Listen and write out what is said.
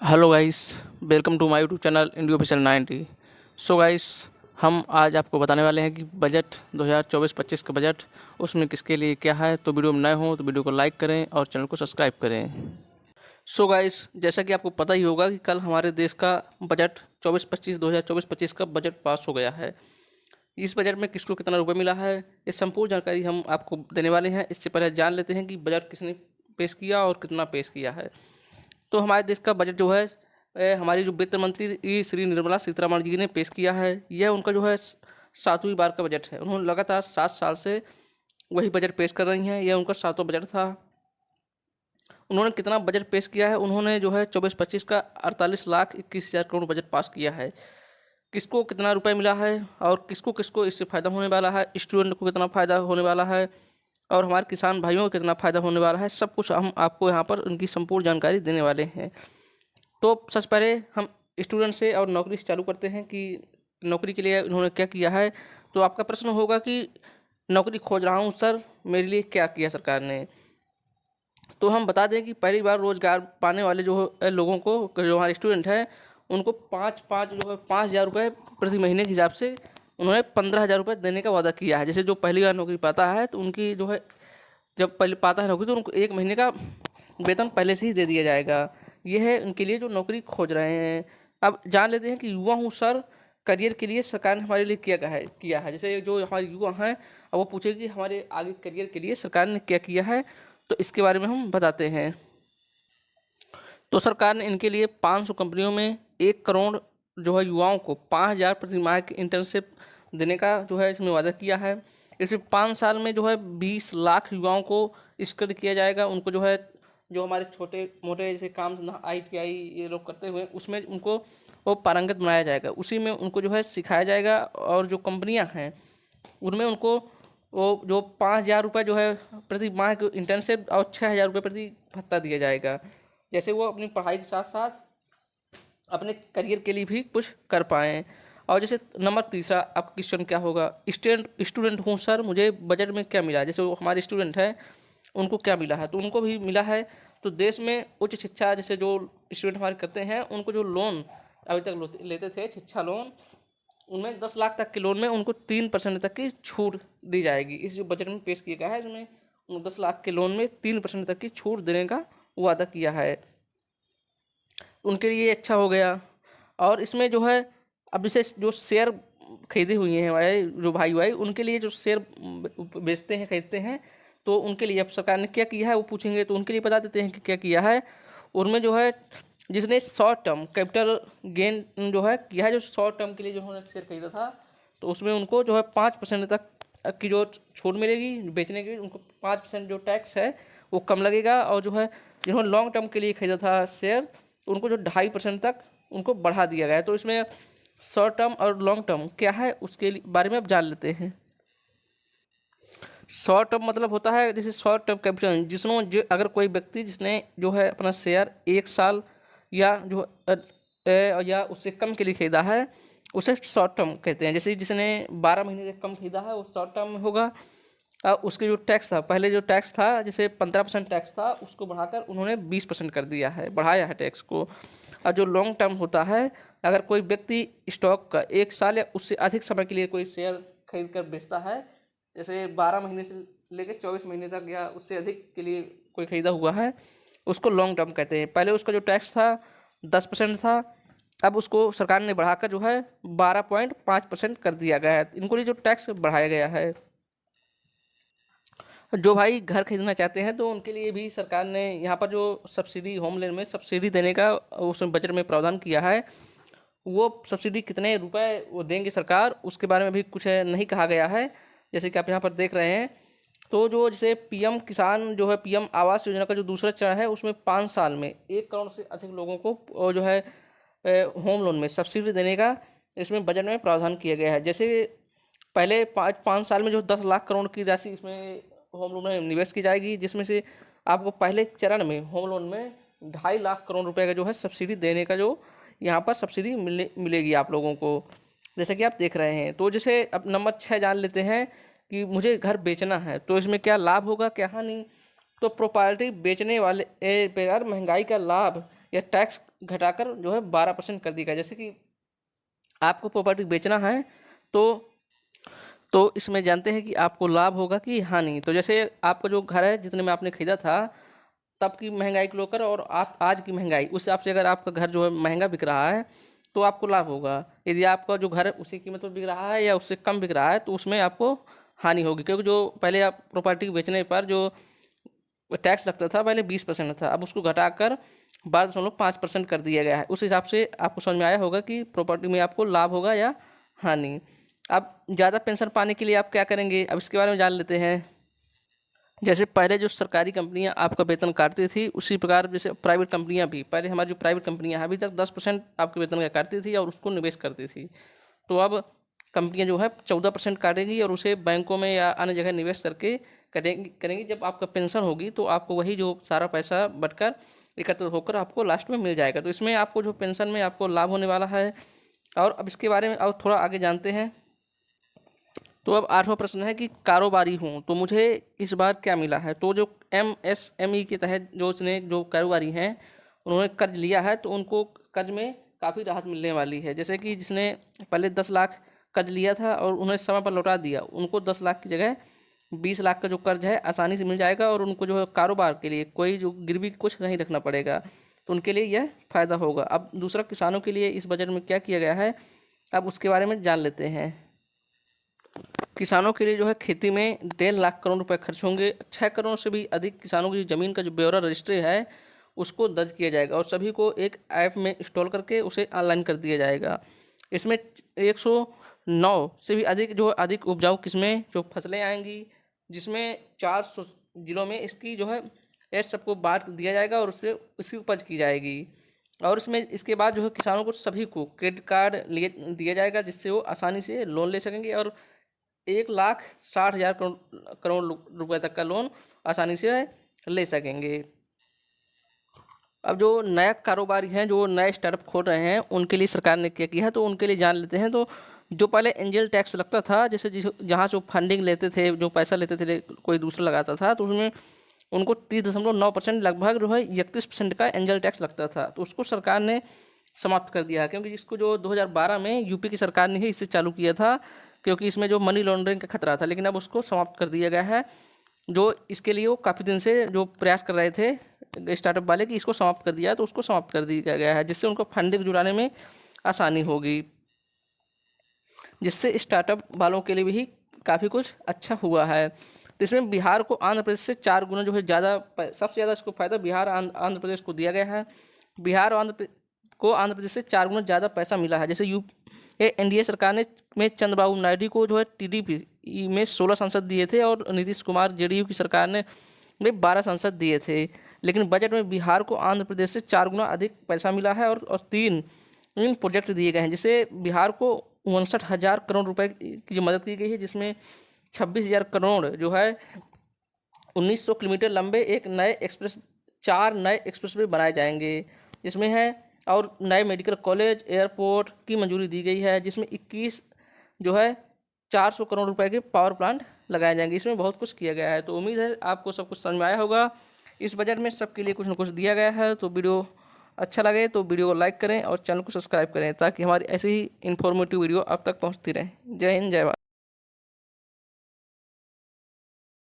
Hello guys, welcome to my YouTube channel इंडियो official 90। So guys, हम आज आपको बताने वाले हैं कि बजट 2024-25 का बजट उसमें किसके लिए क्या है। तो वीडियो में नए हो तो वीडियो को लाइक करें और चैनल को सब्सक्राइब करें। सो गाइस, जैसा कि आपको पता ही होगा कि कल हमारे देश का बजट 2024-25 का बजट पास हो गया है। इस बजट में किसको कितना रुपये मिला है, ये संपूर्ण जानकारी हम आपको देने वाले हैं। इससे पहले जान लेते हैं कि बजट किसने पेश किया और कितना पेश किया है। तो हमारे देश का बजट जो है हमारी जो वित्त मंत्री श्री निर्मला सीतारमण जी ने पेश किया है। यह उनका जो है 7वीं बार का बजट है। उन्होंने लगातार 7 साल से वही बजट पेश कर रही हैं। यह उनका 7वां बजट था। उन्होंने कितना बजट पेश किया है, उन्होंने जो है 24-25 का 48,21,000 करोड़ बजट पास किया है। किसको कितना रुपए मिला है और किसको किसको इससे फ़ायदा होने वाला है, स्टूडेंट को कितना फ़ायदा होने वाला है और हमारे किसान भाइयों को कितना फ़ायदा होने वाला है, सब कुछ हम आपको यहाँ पर उनकी संपूर्ण जानकारी देने वाले हैं। तो सबसे पहले हम स्टूडेंट से और नौकरी से चालू करते हैं कि नौकरी के लिए उन्होंने क्या किया है। तो आपका प्रश्न होगा कि नौकरी खोज रहा हूँ सर, मेरे लिए क्या किया सरकार ने। तो हम बता दें कि पहली बार रोजगार पाने वाले जो लोगों को, जो हमारे स्टूडेंट हैं, उनको पाँच पाँच जो है 5,000 रुपये प्रति महीने के हिसाब से उन्होंने 15,000 रुपये देने का वादा किया है। जैसे जो पहली बार नौकरी पाता है तो उनकी जो है, जब पहले पाता है नौकरी तो उनको 1 महीने का वेतन पहले से ही दे दिया जाएगा। ये है उनके लिए जो नौकरी खोज रहे हैं। अब जान लेते हैं कि युवा हूँ सर, करियर के लिए सरकार ने हमारे लिए किया है। जैसे जो हमारे युवा हैं, अब वो पूछेंगे कि हमारे आगे करियर के लिए सरकार ने क्या किया है, तो इसके बारे में हम बताते हैं। तो सरकार ने इनके लिए 500 कंपनियों में 1 करोड़ जो है युवाओं को 5,000 प्रति माह की इंटर्नशिप देने का जो है इसमें वादा किया है। इसमें 5 साल में जो है 20 लाख युवाओं को स्किल्ड किया जाएगा। उनको जो है, जो हमारे छोटे मोटे जैसे काम धंधा ITI ये लोग करते हुए, उसमें उनको वो पारंगत बनाया जाएगा। उसी में उनको जो है सिखाया जाएगा। और जो कंपनियां हैं उनमें उनको वो जो 5,000 रुपये जो है प्रति माह की इंटर्नशिप और 6,000 रुपये प्रति भत्ता दिया जाएगा। जैसे वो अपनी पढ़ाई के साथ साथ अपने करियर के लिए भी कुछ कर पाएँ। और जैसे नंबर तीसरा आपका क्वेश्चन क्या होगा, स्टूडेंट हूँ सर, मुझे बजट में क्या मिला। जैसे वो हमारे स्टूडेंट हैं, उनको क्या मिला है, तो उनको भी मिला है। तो देश में उच्च शिक्षा जैसे जो स्टूडेंट हमारे करते हैं, उनको जो लोन अभी तक लेते थे शिक्षा लोन, उनमें 10 लाख तक के लोन में उनको 3% तक की छूट दी जाएगी। इस जो बजट में पेश किया गया है, इसमें उन 10 लाख के लोन में 3% तक की छूट देने का वादा किया है। उनके लिए अच्छा हो गया। और इसमें जो है अब जैसे जो शेयर खरीदी हुई हैं हमारे जो भाई उनके लिए जो शेयर बेचते हैं, खरीदते हैं, तो उनके लिए अब सरकार ने क्या किया है वो पूछेंगे, तो उनके लिए बता देते हैं कि क्या किया है। उनमें जो है जिसने शॉर्ट टर्म कैपिटल गेन जो है किया है, जो शॉर्ट टर्म के लिए जो उन्होंने शेयर खरीदा था, तो उसमें उनको जो है 5% तक की जो छूट मिलेगी बेचने की। उनको 5% जो टैक्स है वो कम लगेगा। और जो है जिन्होंने लॉन्ग टर्म के लिए खरीदा था शेयर, उनको जो 2.5% तक उनको बढ़ा दिया गया है। तो इसमें शॉर्ट टर्म और लॉन्ग टर्म क्या है उसके बारे में अब जान लेते हैं। शॉर्ट टर्म मतलब होता है जैसे शॉर्ट टर्म कैपिटल, जिसमें जो अगर कोई व्यक्ति जिसने जो है अपना शेयर 1 साल या जो या उससे कम के लिए खरीदा है, उसे शॉर्ट टर्म कहते हैं। जैसे जिसने 12 महीने से कम खरीदा है वो शॉर्ट टर्म में होगा। उसके जो टैक्स था, पहले जो टैक्स था जैसे 15% टैक्स था, उसको बढ़ाकर उन्होंने 20% कर दिया है, बढ़ाया है टैक्स को। और जो लॉन्ग टर्म होता है, अगर कोई व्यक्ति स्टॉक का 1 साल या उससे अधिक समय के लिए कोई शेयर खरीद कर बेचता है, जैसे 12 महीने से लेकर 24 महीने तक या उससे अधिक के लिए कोई खरीदा हुआ है, उसको लॉन्ग टर्म कहते हैं। पहले उसका जो टैक्स था 10% था, अब उसको सरकार ने बढ़ाकर जो है 12.5% कर दिया गया है। इनको लिए जो टैक्स बढ़ाया गया है। जो भाई घर खरीदना चाहते हैं तो उनके लिए भी सरकार ने यहाँ पर जो सब्सिडी, होम लोन में सब्सिडी देने का उसमें बजट में प्रावधान किया है। वो सब्सिडी कितने रुपए वो देंगे सरकार, उसके बारे में भी कुछ नहीं कहा गया है। जैसे कि आप यहाँ पर देख रहे हैं, तो जो जैसे PM किसान जो है PM आवास योजना का जो दूसरा चरण है, उसमें 5 साल में 1 करोड़ से अधिक लोगों को जो है होम लोन में सब्सिडी देने का इसमें बजट में प्रावधान किया गया है। जैसे पहले 5 साल में जो 10 लाख करोड़ की राशि इसमें होम लोन में निवेश की जाएगी, जिसमें से आपको पहले चरण में होम लोन में 2.5 लाख करोड़ रुपए का जो है सब्सिडी देने का जो यहाँ पर सब्सिडी मिलेगी आप लोगों को, जैसे कि आप देख रहे हैं। तो जैसे अब नंबर 6 जान लेते हैं कि मुझे घर बेचना है तो इसमें क्या लाभ होगा क्या हानि। तो प्रॉपर्टी बेचने वाले पर महंगाई का लाभ यह टैक्स घटाकर जो है 12% कर दिया गया। जैसे कि आपको प्रॉपर्टी बेचना है तो इसमें जानते हैं कि आपको लाभ होगा कि हानि। तो जैसे आपका जो घर है जितने में आपने खरीदा था तब की महंगाई को लेकर और आप आज की महंगाई उस हिसाब से अगर आपका घर जो है महंगा बिक रहा है तो आपको लाभ होगा। यदि आपका जो घर है उसी कीमत पर बिक रहा है या उससे कम बिक रहा है तो उसमें आपको हानि होगी, क्योंकि जो पहले आप प्रॉपर्टी बेचने पर जो टैक्स लगता था पहले 20% था, अब उसको घटाकर 12.5% कर दिया गया है। उस हिसाब से आपको समझ में आया होगा कि प्रॉपर्टी में आपको लाभ होगा या हानि। अब ज़्यादा पेंशन पाने के लिए आप क्या करेंगे, अब इसके बारे में जान लेते हैं। जैसे पहले जो सरकारी कंपनियां आपका वेतन काटती थी उसी प्रकार जैसे प्राइवेट कंपनियां भी, पहले हमारी जो प्राइवेट कंपनियां हैं अभी तक 10% आपके वेतन का काटती थी और उसको निवेश करती थी। तो अब कंपनियां जो है 14% काटेंगी और उसे बैंकों में या अन्य जगह निवेश करके करेंगी। जब आपका पेंशन होगी तो आपको वही जो सारा पैसा बटकर एकत्र होकर आपको लास्ट में मिल जाएगा। तो इसमें आपको जो पेंशन में आपको लाभ होने वाला है। और अब इसके बारे में और थोड़ा आगे जानते हैं। तो अब 8वां प्रश्न है कि कारोबारी हूँ तो मुझे इस बार क्या मिला है। तो जो MSME के तहत जो कारोबारी हैं उन्होंने कर्ज लिया है तो उनको कर्ज में काफ़ी राहत मिलने वाली है। जैसे कि जिसने पहले 10 लाख कर्ज लिया था और उन्हें समय पर लौटा दिया, उनको 10 लाख की जगह 20 लाख का जो कर्ज है आसानी से मिल जाएगा और उनको जो है कारोबार के लिए कोई जो गिरवी कुछ नहीं रखना पड़ेगा, तो उनके लिए यह फ़ायदा होगा। अब दूसरा, किसानों के लिए इस बजट में क्या किया गया है, अब उसके बारे में जान लेते हैं। किसानों के लिए जो है खेती में 1.5 लाख करोड़ रुपए खर्च होंगे। 6 करोड़ से भी अधिक किसानों की ज़मीन का जो ब्यौरा रजिस्ट्री है उसको दर्ज किया जाएगा और सभी को एक ऐप में इंस्टॉल करके उसे ऑनलाइन कर दिया जाएगा। इसमें 109 से भी अधिक उपजाऊ किस्में जो फसलें आएंगी, जिसमें 400 जिलों में इसकी जो है ये सबको बांट दिया जाएगा और उससे उसकी उपज की जाएगी। और इसमें इसके बाद जो है किसानों को सभी को क्रेडिट कार्ड दिया जाएगा जिससे वो आसानी से लोन ले सकेंगे और 1,60,000 करोड़ रुपए तक का लोन आसानी से ले सकेंगे। अब जो नया कारोबारी हैं जो नए स्टार्टअप खोल रहे हैं उनके लिए सरकार ने क्या किया है तो उनके लिए जान लेते हैं। तो जो पहले एंजल टैक्स लगता था, जैसे जहाँ से वो फंडिंग लेते थे, जो पैसा लेते थे कोई दूसरा लगाता था, तो उसमें उनको 30.9% लगभग जो है 31% का एंजल टैक्स लगता था, तो उसको सरकार ने समाप्त कर दिया है। क्योंकि इसको जो 2012 में यूपी की सरकार ने ही इससे चालू किया था, क्योंकि इसमें जो मनी लॉन्ड्रिंग का खतरा था, लेकिन अब उसको समाप्त कर दिया गया है। जो इसके लिए वो काफ़ी दिन से जो प्रयास कर रहे थे स्टार्टअप वाले कि इसको समाप्त कर दिया है, तो उसको समाप्त कर दिया गया है, जिससे उनको फंडिंग जुटाने में आसानी होगी, जिससे स्टार्टअप वालों के लिए भी काफ़ी कुछ अच्छा हुआ है। तो इसमें बिहार को आंध्र प्रदेश से 4 गुना जो है सबसे ज़्यादा इसको फायदा बिहार आंध्र प्रदेश को दिया गया है। बिहार और आंध्र प्रदेश से 4 गुना ज़्यादा पैसा मिला है। जैसे एनडीए सरकार ने चंद्रबाबू नायडू को जो है टीडीपी में 16 सांसद दिए थे और नीतीश कुमार जेडीयू की सरकार ने 12 सांसद दिए थे, लेकिन बजट में बिहार को आंध्र प्रदेश से 4 गुना अधिक पैसा मिला है और 3 प्रोजेक्ट दिए गए हैं, जिससे बिहार को 59,000 करोड़ रुपए की जो मदद की गई है, जिसमें 26,000 करोड़ जो है 1900 किलोमीटर लंबे 4 नए एक्सप्रेसवे बनाए जाएंगे, जिसमें है और नए मेडिकल कॉलेज एयरपोर्ट की मंजूरी दी गई है, जिसमें 21 जो है 400 करोड़ रुपए के पावर प्लांट लगाए जाएंगे। इसमें बहुत कुछ किया गया है। तो उम्मीद है आपको सब कुछ समझ में आया होगा। इस बजट में सबके लिए कुछ न कुछ दिया गया है। तो वीडियो अच्छा लगे तो वीडियो को लाइक करें और चैनल को सब्सक्राइब करें ताकि हमारी ऐसी ही इन्फॉर्मेटिव वीडियो आप तक पहुंचती रहे। जय हिंद, जय भारत।